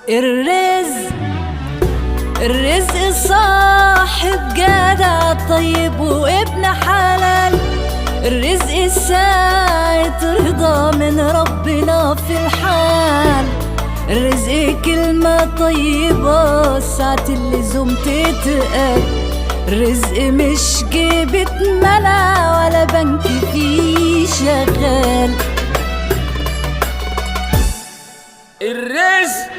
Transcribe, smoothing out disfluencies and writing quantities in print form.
الرزق الرزق صاحب جدع طيب وابن حلال. الرزق ساعة رضا من ربنا في الحال. الرزق كلمة طيبة ساعة اللزوم تتقال. الرزق مش جيبة ملا ولا بنك فيه شغال. الرزق